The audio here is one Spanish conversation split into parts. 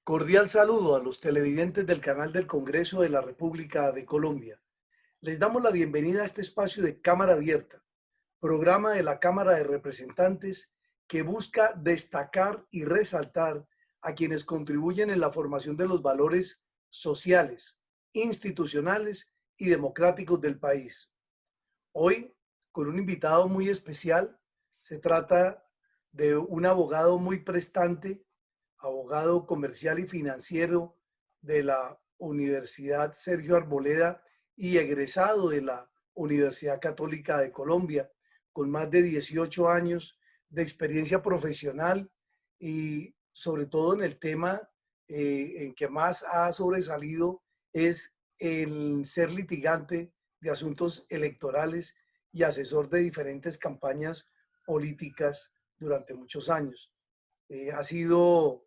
Cordial saludo a los televidentes del canal del Congreso de la República de Colombia. Les damos la bienvenida a este espacio de Cámara Abierta, programa de la Cámara de Representantes que busca destacar y resaltar a quienes contribuyen en la formación de los valores sociales, institucionales y democráticos del país. Hoy, con un invitado muy especial, se trata de un abogado muy prestante, abogado comercial y financiero de la Universidad Sergio Arboleda y egresado de la Universidad Católica de Colombia, con más de 18 años de experiencia profesional y sobre todo en el tema en que más ha sobresalido es el ser litigante de asuntos electorales y asesor de diferentes campañas políticas durante muchos años. Ha sido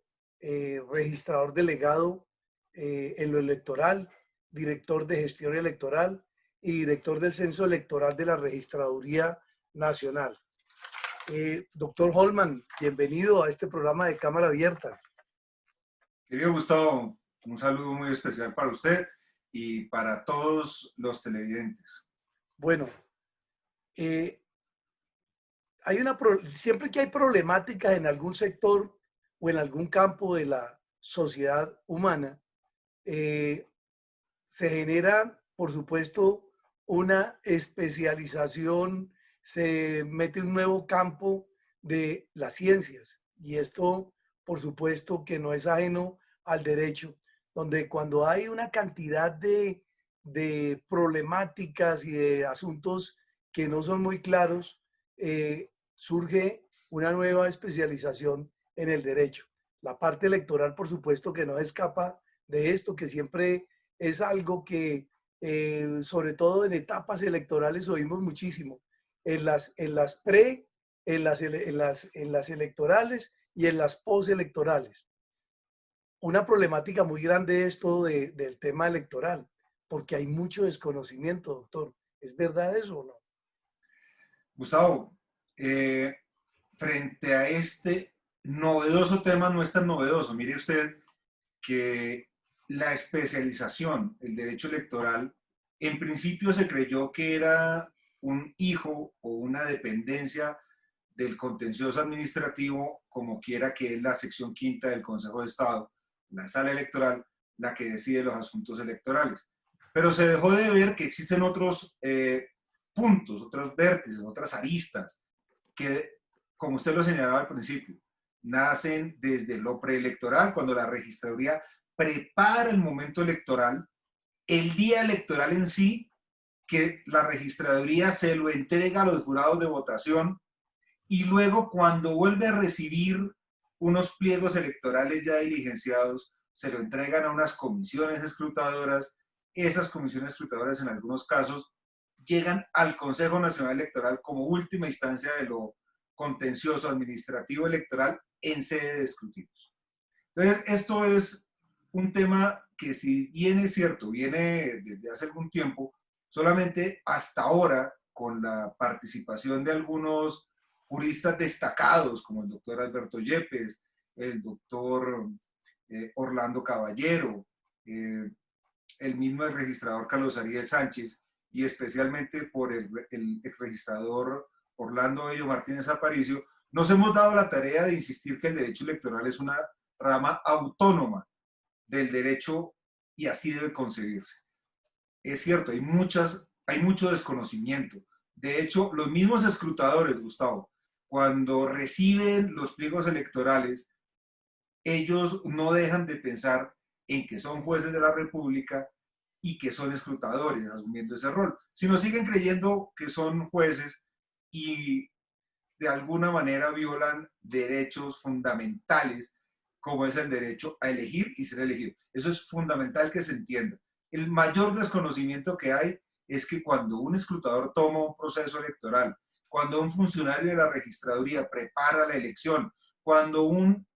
registrador delegado en lo electoral, director de gestión electoral y director del censo electoral de la Registraduría Nacional. Doctor Holman, bienvenido a este programa de Cámara Abierta. Querido Gustavo, un saludo muy especial para usted y para todos los televidentes. Bueno, siempre que hay problemáticas en algún sector o en algún campo de la sociedad humana, se genera, por supuesto, una especialización, se mete un nuevo campo de las ciencias y esto, por supuesto, que no es ajeno al derecho, donde cuando hay una cantidad de problemáticas y de asuntos que no son muy claros, surge una nueva especialización en el derecho. La parte electoral, por supuesto, que no escapa de esto, que siempre es algo que, sobre todo en etapas electorales, oímos muchísimo. En las pre, en las electorales y en las postelectorales. Una problemática muy grande es esto del tema electoral, porque hay mucho desconocimiento, doctor. ¿Es verdad eso o no? Gustavo, frente a este novedoso tema, no es tan novedoso. Mire usted que la especialización, el derecho electoral, en principio se creyó que era un hijo o una dependencia del contencioso administrativo, como quiera que es la sección quinta del Consejo de Estado, la sala electoral, la que decide los asuntos electorales. Pero se dejó de ver que existen otros puntos, otros vértices, otras aristas, que, como usted lo señalaba al principio, nacen desde lo preelectoral, cuando la registraduría prepara el momento electoral, el día electoral en sí, que la registraduría se lo entrega a los jurados de votación, y luego cuando vuelve a recibir unos pliegos electorales ya diligenciados, se lo entregan a unas comisiones escrutadoras. Esas comisiones escrutadoras en algunos casos llegan al Consejo Nacional Electoral como última instancia de lo contencioso administrativo electoral en sede de escrutinios. Entonces, esto es un tema que, si bien es cierto, viene desde hace algún tiempo, solamente hasta ahora, con la participación de algunos juristas destacados, como el doctor Alberto Yepes, el doctor Orlando Caballero, el mismo el registrador Carlos Ariel Sánchez, y especialmente por el exregistrador Orlando Bello Martínez Aparicio, nos hemos dado la tarea de insistir que el derecho electoral es una rama autónoma del derecho y así debe concebirse. Es cierto, hay mucho desconocimiento. De hecho, los mismos escrutadores, Gustavo, cuando reciben los pliegos electorales, ellos no dejan de pensar en que son jueces de la República y que son escrutadores, asumiendo ese rol, sino siguen creyendo que son jueces y de alguna manera violan derechos fundamentales, como es el derecho a elegir y ser elegido. Eso es fundamental que se entienda. El mayor desconocimiento que hay es que cuando un escrutador toma un proceso electoral, cuando un funcionario de la registraduría prepara la elección, cuando un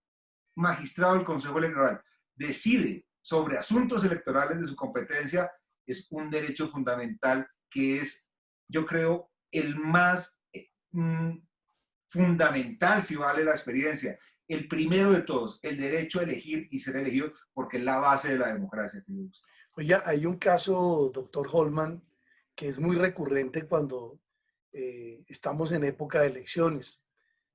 magistrado del Consejo Electoral decide sobre asuntos electorales de su competencia, es un derecho fundamental que es, yo creo, el más fundamental, si vale la experiencia, el primero de todos, el derecho a elegir y ser elegido, porque es la base de la democracia. Oye, hay un caso, doctor Holman, que es muy recurrente cuando estamos en época de elecciones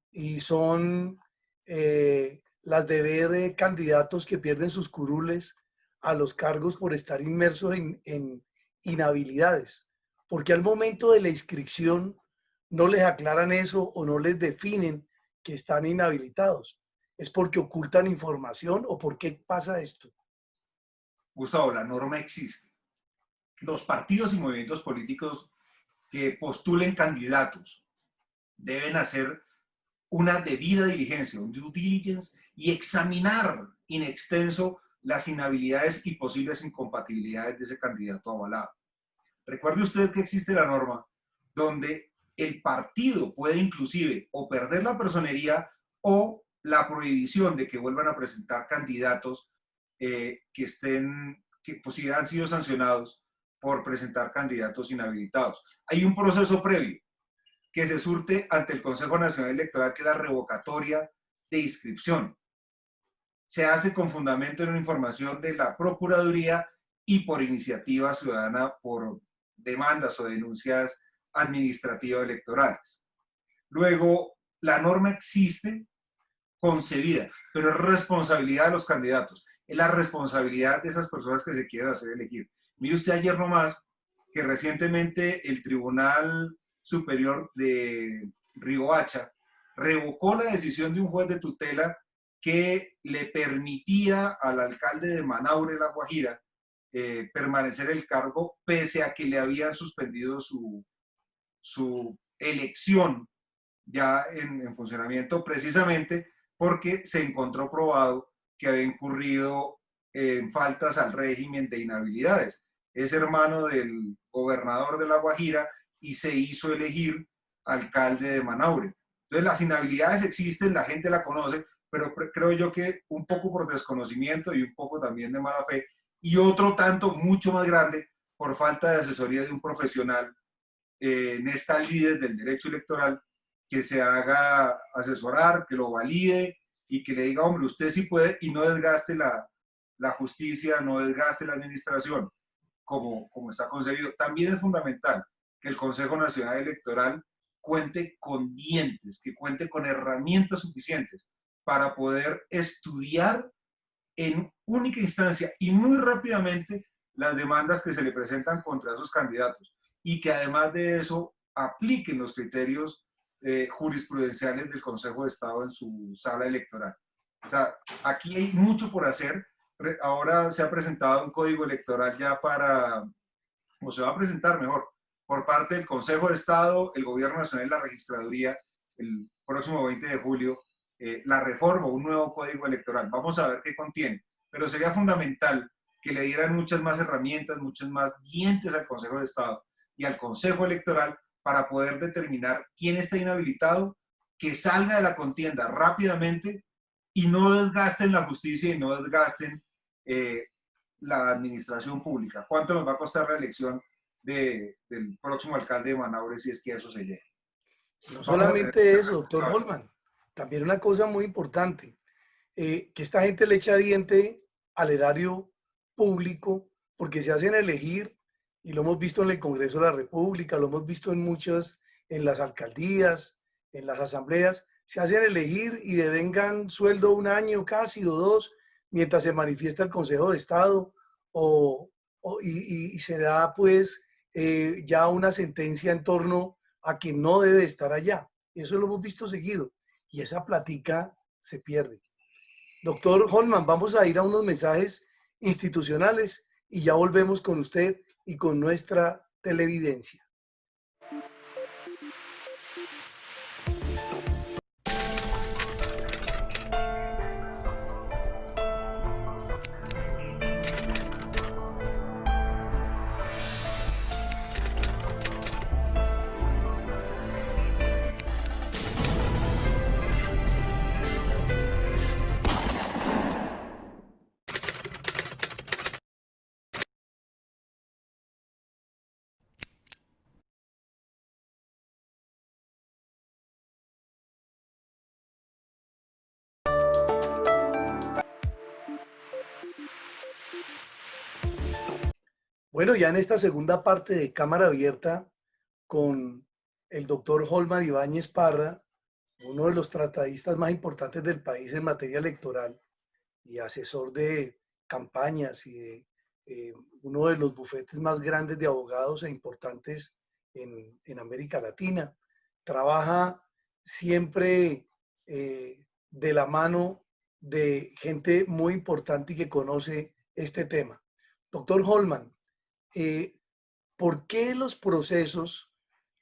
y son las de ver candidatos que pierden sus curules a los cargos por estar inmersos en inhabilidades, porque al momento de la inscripción no les aclaran eso o no les definen que están inhabilitados. ¿Es porque ocultan información o por qué pasa esto? Gustavo, la norma existe. Los partidos y movimientos políticos que postulen candidatos deben hacer una debida diligencia, un due diligence, y examinar in extenso las inhabilidades y posibles incompatibilidades de ese candidato avalado. Recuerde usted que existe la norma donde el partido puede inclusive o perder la personería o la prohibición de que vuelvan a presentar candidatos que pues, han sido sancionados por presentar candidatos inhabilitados. Hay un proceso previo que se surte ante el Consejo Nacional Electoral, que es la revocatoria de inscripción. Se hace con fundamento en una información de la Procuraduría y por iniciativa ciudadana por demandas o denuncias administrativas electorales. Luego, la norma existe concebida, pero es responsabilidad de los candidatos, es la responsabilidad de esas personas que se quieren hacer elegir. Mire usted ayer nomás que recientemente el Tribunal Superior de Riohacha revocó la decisión de un juez de tutela que le permitía al alcalde de Manaure, La Guajira, permanecer el cargo pese a que le habían suspendido su elección ya en funcionamiento, precisamente porque se encontró probado que había incurrido en faltas al régimen de inhabilidades. Es hermano del gobernador de La Guajira y se hizo elegir alcalde de Manaure. Entonces las inhabilidades existen, la gente la conoce, pero creo yo que un poco por desconocimiento y un poco también de mala fe, y otro tanto mucho más grande por falta de asesoría de un profesional en esta líder del derecho electoral, que se haga asesorar, que lo valide y que le diga, hombre, usted sí puede, y no desgaste la justicia, no desgaste la administración, como está concebido. También es fundamental que el Consejo Nacional Electoral cuente con dientes, que cuente con herramientas suficientes para poder estudiar en única instancia y muy rápidamente las demandas que se le presentan contra esos candidatos y que además de eso apliquen los criterios jurisprudenciales del Consejo de Estado en su sala electoral. O sea, aquí hay mucho por hacer. Ahora se ha presentado un código electoral ya o se va a presentar mejor, por parte del Consejo de Estado, el Gobierno Nacional y la Registraduría, el próximo 20 de julio, la reforma, un nuevo código electoral. Vamos a ver qué contiene, pero sería fundamental que le dieran muchas más herramientas, muchos más dientes al Consejo de Estado y al Consejo Electoral para poder determinar quién está inhabilitado, que salga de la contienda rápidamente y no desgasten la justicia y no desgasten la administración pública. ¿Cuánto nos va a costar la elección del próximo alcalde de Manaure si es que eso se llega? No Vamos a tener solamente eso, doctor Holman, también una cosa muy importante, que esta gente le echa diente al erario público porque se hacen elegir, y lo hemos visto en el Congreso de la República, lo hemos visto en las alcaldías, en las asambleas, se hacen elegir y devengan sueldo un año casi o dos, mientras se manifiesta el Consejo de Estado y se da pues ya una sentencia en torno a que no debe estar allá. Eso lo hemos visto seguido y esa plática se pierde. Doctor Holman, vamos a ir a unos mensajes institucionales y ya volvemos con usted y con nuestra televidencia. Bueno, ya en esta segunda parte de Cámara Abierta con el doctor Holman Ibáñez Parra, uno de los tratadistas más importantes del país en materia electoral y asesor de campañas y de uno de los bufetes más grandes de abogados e importantes en América Latina. Trabaja siempre de la mano de gente muy importante y que conoce este tema. Doctor Holman, eh, ¿por qué los procesos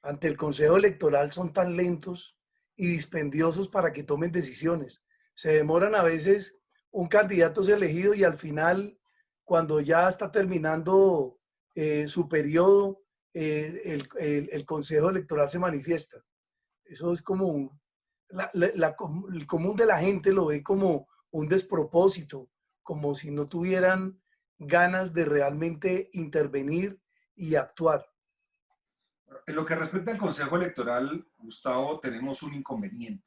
ante el Consejo Electoral son tan lentos y dispendiosos para que tomen decisiones? Se demoran a veces, un candidato es elegido y al final, cuando ya está terminando su periodo, el Consejo Electoral se manifiesta. Eso es como el común de la gente lo ve como un despropósito, como si no tuvieran ganas de realmente intervenir y actuar. En lo que respecta al Consejo Electoral, Gustavo, tenemos un inconveniente.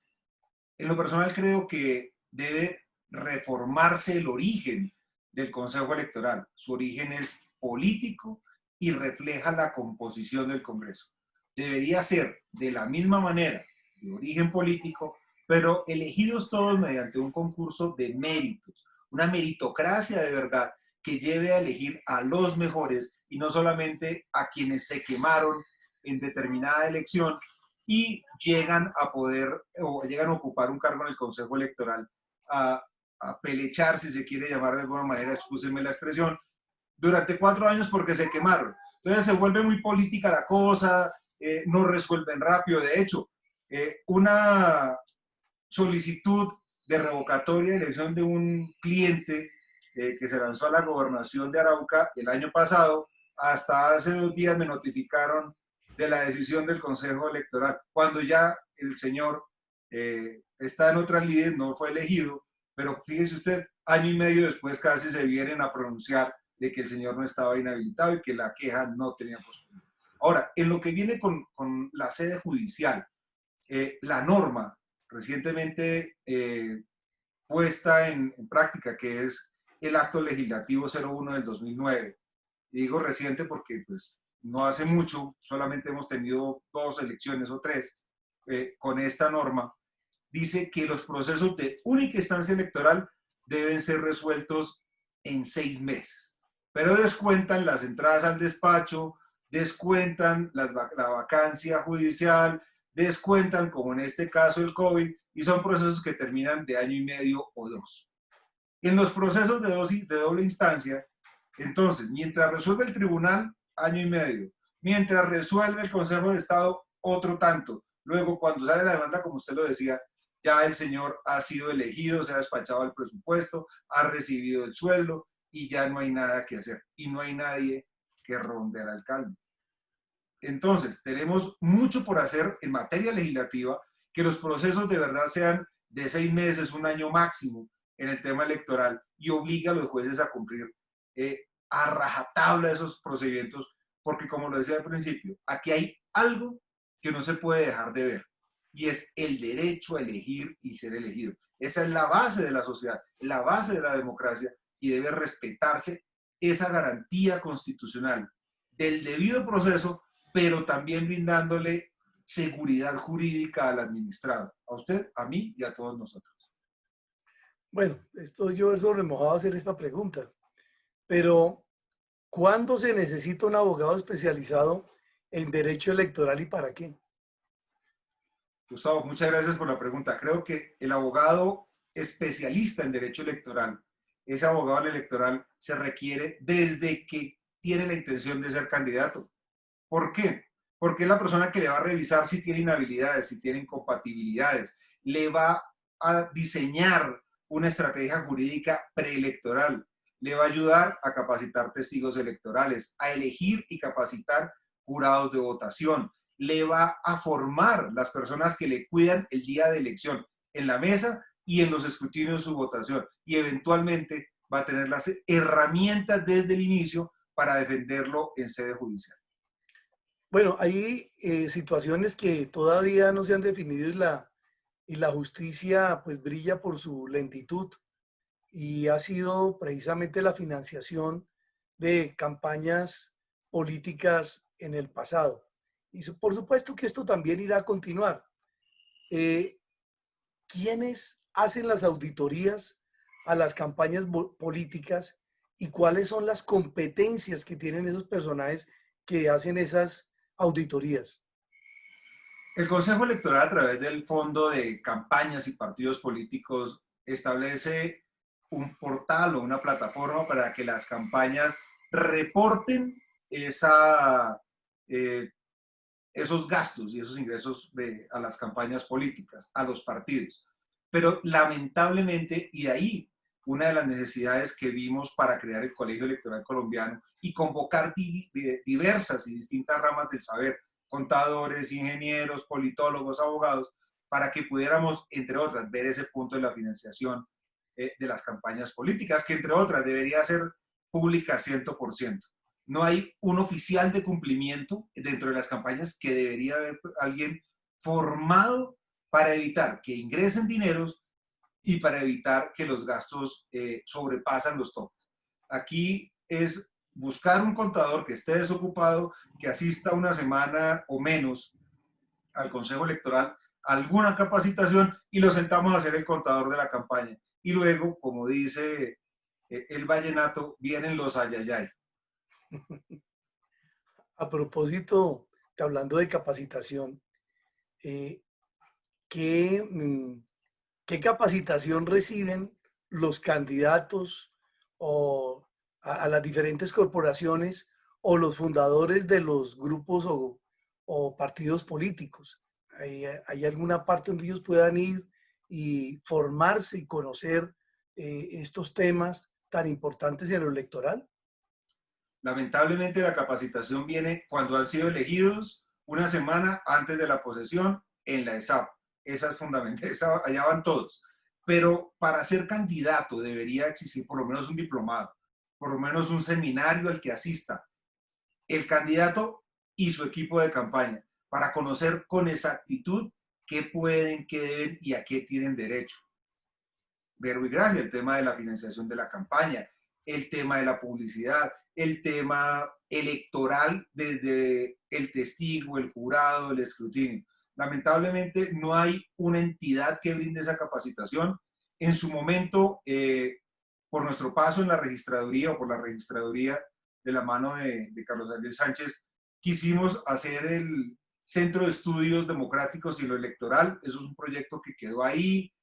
En lo personal creo que debe reformarse el origen del Consejo Electoral. Su origen es político y refleja la composición del Congreso. Debería ser de la misma manera, de origen político, pero elegidos todos mediante un concurso de méritos, una meritocracia de verdad que lleve a elegir a los mejores y no solamente a quienes se quemaron en determinada elección y llegan a poder o llegan a ocupar un cargo en el Consejo Electoral a pelechar, si se quiere llamar de alguna manera, excúsenme la expresión, durante 4 años porque se quemaron. Entonces se vuelve muy política la cosa, no resuelven rápido. De hecho, una solicitud de revocatoria de elección de un cliente que se lanzó a la gobernación de Arauca el año pasado, hasta hace 2 días me notificaron de la decisión del Consejo Electoral, cuando ya el señor está en otras lides, no fue elegido, pero fíjese usted, año y medio después casi se vienen a pronunciar de que el señor no estaba inhabilitado y que la queja no tenía posibilidad. Ahora, en lo que viene con la sede judicial, la norma recientemente puesta en práctica, que es el acto legislativo 01 del 2009. Y digo reciente porque pues, no hace mucho, solamente hemos tenido 2 elecciones o 3 con esta norma, dice que los procesos de única instancia electoral deben ser resueltos en 6 meses. Pero descuentan las entradas al despacho, descuentan la vacancia judicial, descuentan, como en este caso el COVID, y son procesos que terminan de año y medio o 2. En los procesos de doble instancia, entonces, mientras resuelve el tribunal, año y medio. Mientras resuelve el Consejo de Estado, otro tanto. Luego, cuando sale la demanda, como usted lo decía, ya el señor ha sido elegido, se ha despachado el presupuesto, ha recibido el sueldo y ya no hay nada que hacer. Y no hay nadie que ronde al alcalde. Entonces, tenemos mucho por hacer en materia legislativa, que los procesos de verdad sean de 6 meses, un año máximo en el tema electoral y obliga a los jueces a cumplir a rajatabla esos procedimientos, porque como lo decía al principio, aquí hay algo que no se puede dejar de ver y es el derecho a elegir y ser elegido. Esa es la base de la sociedad, la base de la democracia y debe respetarse esa garantía constitucional del debido proceso, pero también brindándole seguridad jurídica al administrado, a usted, a mí y a todos nosotros. Bueno, esto yo sobre mojado hacer esta pregunta, pero ¿cuándo se necesita un abogado especializado en derecho electoral y para qué? Gustavo, muchas gracias por la pregunta. Creo que el abogado especialista en derecho electoral, ese abogado electoral se requiere desde que tiene la intención de ser candidato. ¿Por qué? Porque es la persona que le va a revisar si tiene inhabilidades, si tiene incompatibilidades, le va a diseñar una estrategia jurídica preelectoral, le va a ayudar a capacitar testigos electorales, a elegir y capacitar jurados de votación, le va a formar las personas que le cuidan el día de elección en la mesa y en los escrutinios de su votación y eventualmente va a tener las herramientas desde el inicio para defenderlo en sede judicial. Bueno, hay situaciones que todavía no se han definido y la justicia pues brilla por su lentitud y ha sido precisamente la financiación de campañas políticas en el pasado. Y por supuesto que esto también irá a continuar. Eh, ¿Quiénes hacen las auditorías a las campañas políticas y cuáles son las competencias que tienen esos personajes que hacen esas auditorías? El Consejo Electoral, a través del Fondo de Campañas y Partidos Políticos, establece un portal o una plataforma para que las campañas reporten esa, eh, esos gastos y esos ingresos a las campañas políticas, a los partidos. Pero lamentablemente, y ahí una de las necesidades que vimos para crear el Colegio Electoral Colombiano y convocar diversas y distintas ramas del saber, contadores, ingenieros, politólogos, abogados, para que pudiéramos, entre otras, ver ese punto de la financiación de las campañas políticas, que entre otras debería ser pública 100%. No hay un oficial de cumplimiento dentro de las campañas, que debería haber alguien formado para evitar que ingresen dineros y para evitar que los gastos sobrepasan los topes. Aquí es buscar un contador que esté desocupado, que asista una semana o menos al Consejo Electoral, alguna capacitación, y lo sentamos a ser el contador de la campaña. Y luego, como dice el vallenato, vienen los ayayay. A propósito, hablando de capacitación, eh, ¿qué, qué capacitación reciben los candidatos o a las diferentes corporaciones o los fundadores de los grupos o partidos políticos? ¿Hay alguna parte donde ellos puedan ir y formarse y conocer estos temas tan importantes en lo electoral? Lamentablemente, la capacitación viene cuando han sido elegidos una semana antes de la posesión en la ESAP. Esa es fundamental, allá van todos. Pero para ser candidato debería existir por lo menos un diplomado, por lo menos un seminario al que asista el candidato y su equipo de campaña, para conocer con exactitud qué pueden, qué deben y a qué tienen derecho. Verbo y gracia, el tema de la financiación de la campaña, el tema de la publicidad, el tema electoral desde el testigo, el jurado, el escrutinio. Lamentablemente no hay una entidad que brinde esa capacitación. En su momento, por nuestro paso en la registraduría o por la registraduría de la mano de Carlos Ariel Sánchez, quisimos hacer el Centro de Estudios Democráticos y lo Electoral. Eso es un proyecto que quedó ahí,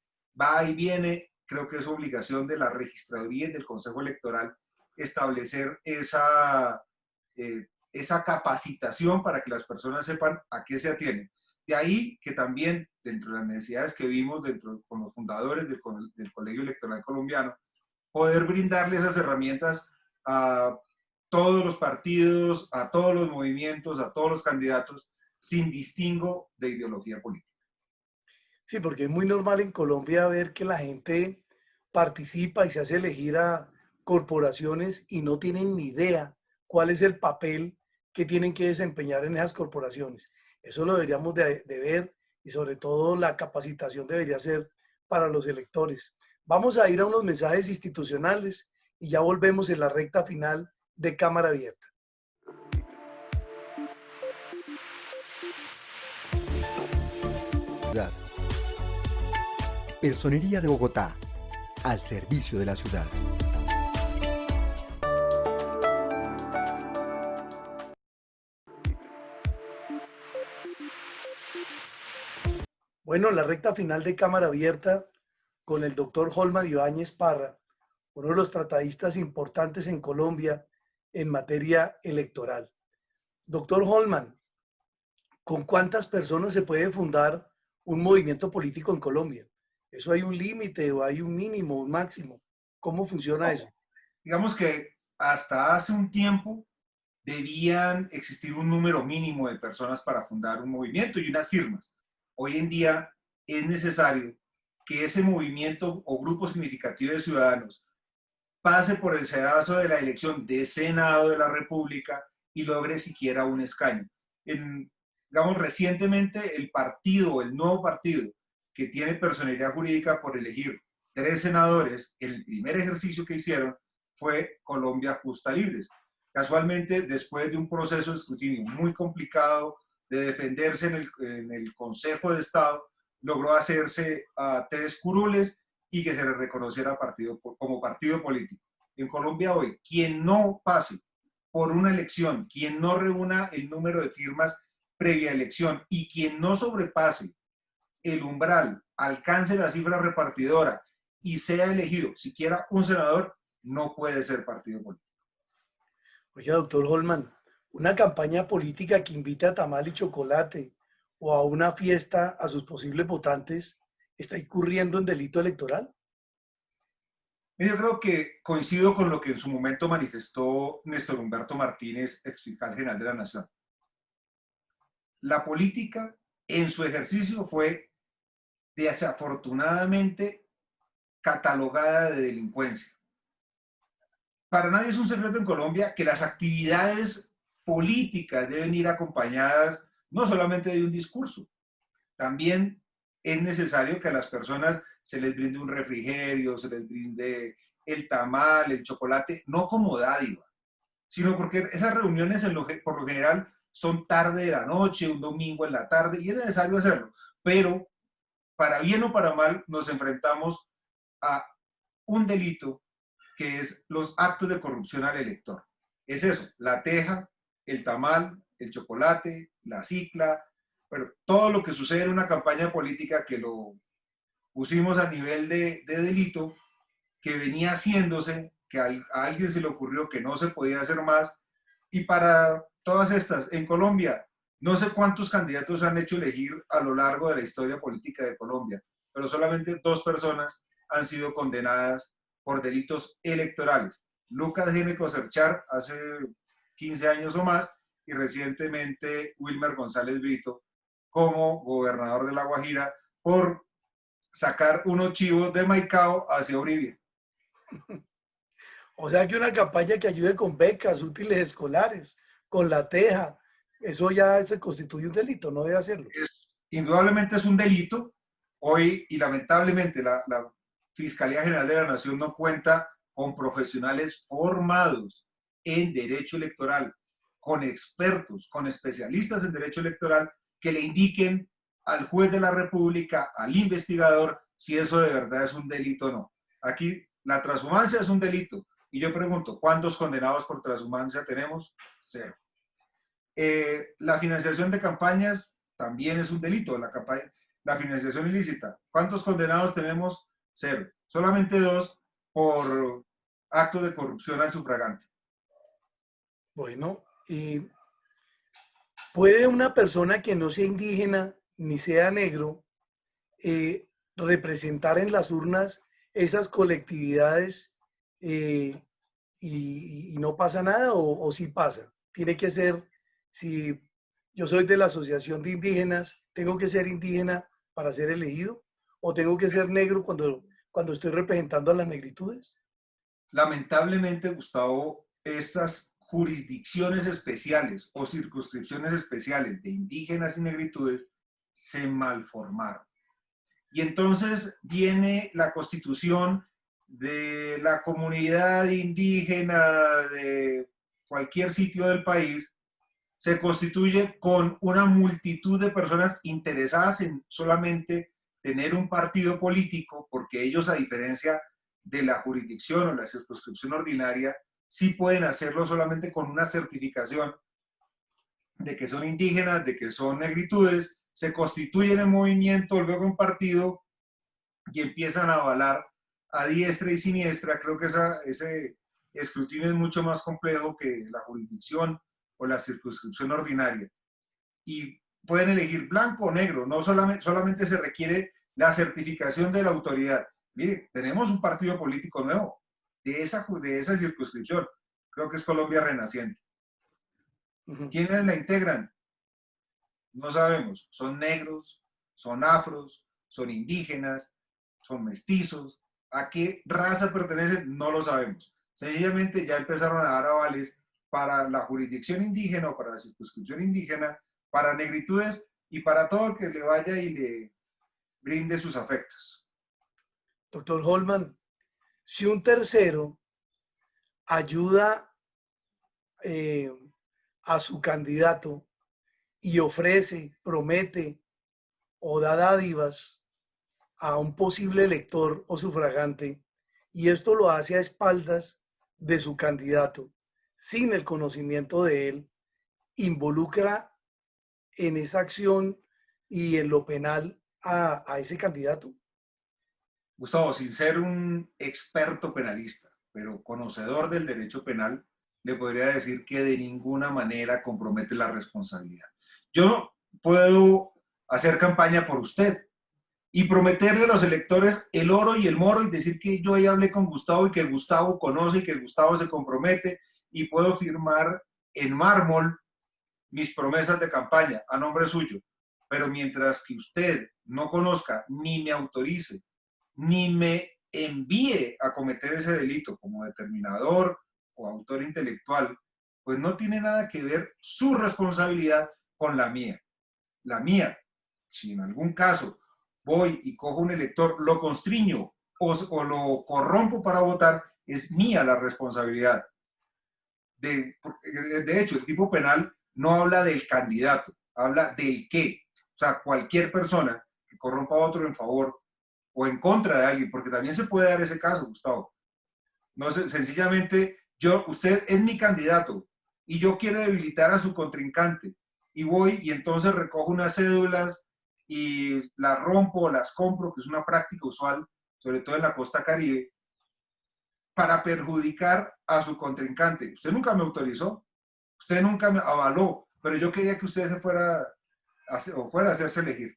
va y viene. Creo que es obligación de la registraduría y del Consejo Electoral establecer esa capacitación para que las personas sepan a qué se atienen. De ahí que también, dentro de las necesidades que vimos con los fundadores del Colegio Electoral Colombiano, poder brindarle esas herramientas a todos los partidos, a todos los movimientos, a todos los candidatos, sin distingo de ideología política. Sí, porque es muy normal en Colombia ver que la gente participa y se hace elegir a corporaciones y no tienen ni idea cuál es el papel que tienen que desempeñar en esas corporaciones. Eso lo deberíamos de ver y sobre todo la capacitación debería ser para los electores. Vamos a ir a unos mensajes institucionales y ya volvemos en la recta final de Cámara Abierta. Personería de Bogotá, al servicio de la ciudad. Bueno, la recta final de Cámara Abierta con el doctor Holman Ibáñez Parra, uno de los tratadistas importantes en Colombia en materia electoral. Doctor Holman, ¿con cuántas personas se puede fundar un movimiento político en Colombia? ¿Eso hay un límite o hay un mínimo, un máximo? ¿Cómo funciona eso? Digamos que hasta hace un tiempo debían existir un número mínimo de personas para fundar un movimiento y unas firmas. Hoy en día es necesario que ese movimiento o grupo significativo de ciudadanos pase por el sedazo de la elección de Senado de la República y logre siquiera un escaño. Digamos, recientemente el nuevo partido que tiene personalidad jurídica por elegir 3 senadores, el primer ejercicio que hicieron fue Colombia Justa Libres. Casualmente, después de un proceso de escrutinio muy complicado, de defenderse en el Consejo de Estado, logró hacerse a 3 curules y que se le reconociera como partido político. En Colombia hoy, quien no pase por una elección, quien no reúna el número de firmas previa elección y quien no sobrepase el umbral, alcance la cifra repartidora y sea elegido siquiera un senador, no puede ser partido político. Oye, doctor Holman, una campaña política que invite a tamal y chocolate o a una fiesta a sus posibles votantes está incurriendo en delito electoral. Yo creo que coincido con lo que en su momento manifestó Néstor Humberto Martínez, exfiscal general de la Nación. La política en su ejercicio fue desafortunadamente catalogada de delincuencia. Para nadie es un secreto en Colombia que las actividades políticas deben ir acompañadas no solamente de un discurso, también es necesario que a las personas se les brinde un refrigerio, se les brinde el tamal, el chocolate, no como dádiva, sino porque esas reuniones por lo general son tarde de la noche, un domingo en la tarde, y es necesario hacerlo. Pero, para bien o para mal, nos enfrentamos a un delito que es los actos de corrupción al elector. Es eso, la teja, el tamal, el chocolate, la cicla, pero todo lo que sucede en una campaña política que lo pusimos a nivel de delito, que venía haciéndose, que a alguien se le ocurrió que no se podía hacer más, y para todas estas, en Colombia, no sé cuántos candidatos han hecho elegir a lo largo de la historia política de Colombia, pero solamente 2 personas han sido condenadas por delitos electorales. Lucas Géneco Serchar hace 15 años o más y recientemente Wilmer González Brito como gobernador de La Guajira por sacar unos chivos de Maicao hacia Uribia. O sea que una campaña que ayude con becas, útiles escolares, con la teja, eso ya se constituye un delito, no debe hacerlo. Indudablemente es un delito. Hoy, y lamentablemente, la Fiscalía General de la Nación no cuenta con profesionales formados en derecho electoral, con expertos, con especialistas en derecho electoral que le indiquen al juez de la República, al investigador, si eso de verdad es un delito o no. Aquí la transhumancia es un delito. Y yo pregunto, ¿cuántos condenados por transhumancia tenemos? 0. La financiación de campañas también es un delito. La financiación ilícita. ¿Cuántos condenados tenemos? 0. Solamente 2 por actos de corrupción al sufragante. Bueno, y ¿puede una persona que no sea indígena ni sea negro representar en las urnas esas colectividades y no pasa nada o sí pasa? Tiene que ser, si yo soy de la Asociación de Indígenas, ¿tengo que ser indígena para ser elegido? ¿O tengo que ser negro cuando estoy representando a las negritudes? Lamentablemente, Gustavo, estas jurisdicciones especiales o circunscripciones especiales de indígenas y negritudes se malformaron. Y entonces viene la constitución de la comunidad indígena de cualquier sitio del país, se constituye con una multitud de personas interesadas en solamente tener un partido político, porque ellos, a diferencia de la jurisdicción o la circunscripción ordinaria, sí pueden hacerlo solamente con una certificación de que son indígenas, de que son negritudes, se constituyen en movimiento, luego en partido, y empiezan a avalar a diestra y siniestra. Creo que ese escrutinio es mucho más complejo que la jurisdicción o la circunscripción ordinaria. Y pueden elegir blanco o negro, no solamente se requiere la certificación de la autoridad. Mire, tenemos un partido político nuevo de esa circunscripción, creo que es Colombia Renaciente. ¿Quiénes la integran? No sabemos, son negros, son afros, son indígenas, son mestizos. ¿A qué raza pertenecen? No lo sabemos. Sencillamente ya empezaron a dar avales para la jurisdicción indígena o para la circunscripción indígena, para negritudes y para todo el que le vaya y le brinde sus afectos. Doctor Holman, si un tercero ayuda eh, a su candidato y ofrece, promete o da dádivas a un posible elector o sufragante, y esto lo hace a espaldas de su candidato, sin el conocimiento de él, involucra en esa acción y en lo penal a ese candidato. Gustavo, sin ser un experto penalista, pero conocedor del derecho penal, le podría decir que de ninguna manera compromete la responsabilidad. Yo puedo hacer campaña por usted y prometerle a los electores el oro y el moro y decir que yo ya hablé con Gustavo y que Gustavo conoce y que Gustavo se compromete, y puedo firmar en mármol mis promesas de campaña a nombre suyo. Pero mientras que usted no conozca, ni me autorice, ni me envíe a cometer ese delito como determinador o autor intelectual, pues no tiene nada que ver su responsabilidad con la mía. La mía, si en algún caso voy y cojo un elector, lo constriño o lo corrompo para votar, es mía la responsabilidad. De hecho, el tipo penal no habla del candidato, habla del qué. O sea, cualquier persona que corrompa a otro en favor o en contra de alguien, porque también se puede dar ese caso, Gustavo. No, sencillamente, usted es mi candidato y yo quiero debilitar a su contrincante y voy y entonces recojo unas cédulas y las rompo, las compro, que es una práctica usual, sobre todo en la costa Caribe, para perjudicar a su contrincante. Usted nunca me autorizó, usted nunca me avaló, pero yo quería que usted se fuera a hacerse elegir.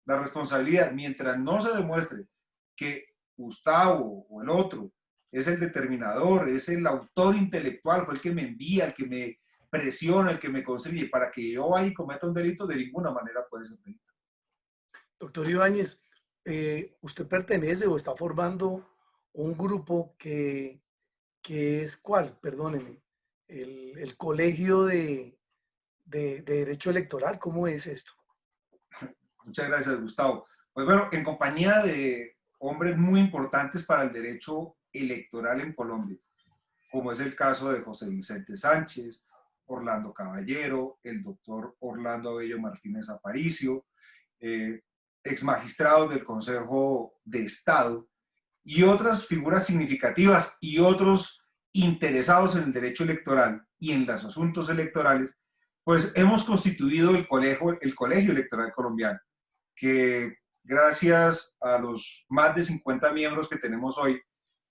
La responsabilidad, mientras no se demuestre que Gustavo o el otro es el determinador, es el autor intelectual, fue el que me envía, el que me presiona, el que me consigue para que yo vaya y cometa un delito, de ninguna manera puede ser delito. Doctor Ibáñez, usted pertenece o está formando un grupo que es, ¿cuál? Perdóneme, el Colegio de Derecho Electoral. ¿Cómo es esto? Muchas gracias, Gustavo. Pues bueno, en compañía de hombres muy importantes para el derecho electoral en Colombia, como es el caso de José Vicente Sánchez, Orlando Caballero, el doctor Orlando Abello Martínez Aparicio, ex magistrados del Consejo de Estado y otras figuras significativas y otros interesados en el derecho electoral y en los asuntos electorales, pues hemos constituido el Colegio Electoral Colombiano, que gracias a los más de 50 miembros que tenemos hoy,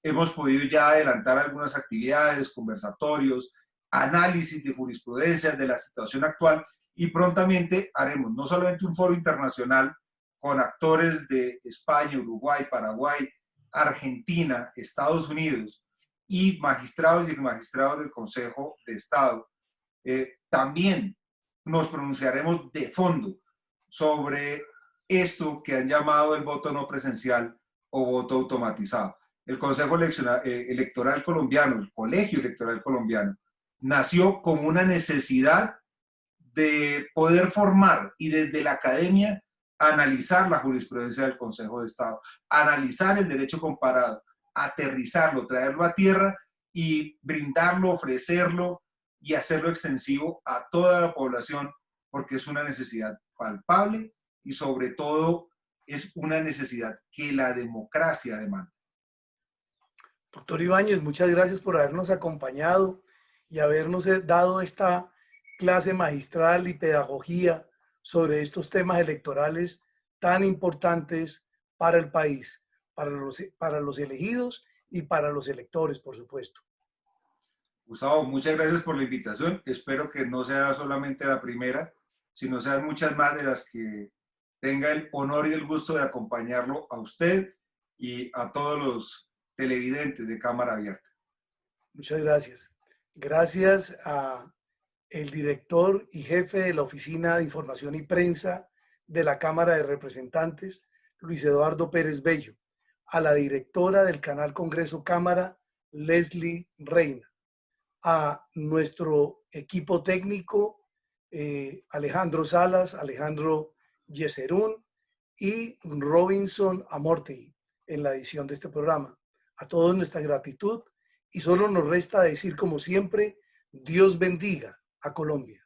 hemos podido ya adelantar algunas actividades, conversatorios, análisis de jurisprudencia de la situación actual, y prontamente haremos no solamente un foro internacional con actores de España, Uruguay, Paraguay, Argentina, Estados Unidos y magistrados y magistrados del Consejo de Estado. También nos pronunciaremos de fondo sobre esto que han llamado el voto no presencial o voto automatizado. El Consejo Electoral Colombiano, el Colegio Electoral Colombiano, nació como una necesidad de poder formar y desde la academia analizar la jurisprudencia del Consejo de Estado, analizar el derecho comparado, aterrizarlo, traerlo a tierra y brindarlo, ofrecerlo y hacerlo extensivo a toda la población, porque es una necesidad palpable y sobre todo es una necesidad que la democracia demanda. Doctor Ibáñez, muchas gracias por habernos acompañado y habernos dado esta clase magistral y pedagogía sobre estos temas electorales tan importantes para el país, para los elegidos y para los electores, por supuesto. Gustavo, muchas gracias por la invitación. Espero que no sea solamente la primera, sino sean muchas más de las que tenga el honor y el gusto de acompañarlo a usted y a todos los televidentes de Cámara Abierta. Muchas gracias. Gracias a el director y jefe de la Oficina de Información y Prensa de la Cámara de Representantes, Luis Eduardo Pérez Bello, a la directora del canal Congreso Cámara, Leslie Reina, a nuestro equipo técnico, Alejandro Salas, Alejandro Yeserún y Robinson Amorti en la edición de este programa. A todos nuestra gratitud, y solo nos resta decir, como siempre, Dios bendiga a Colombia.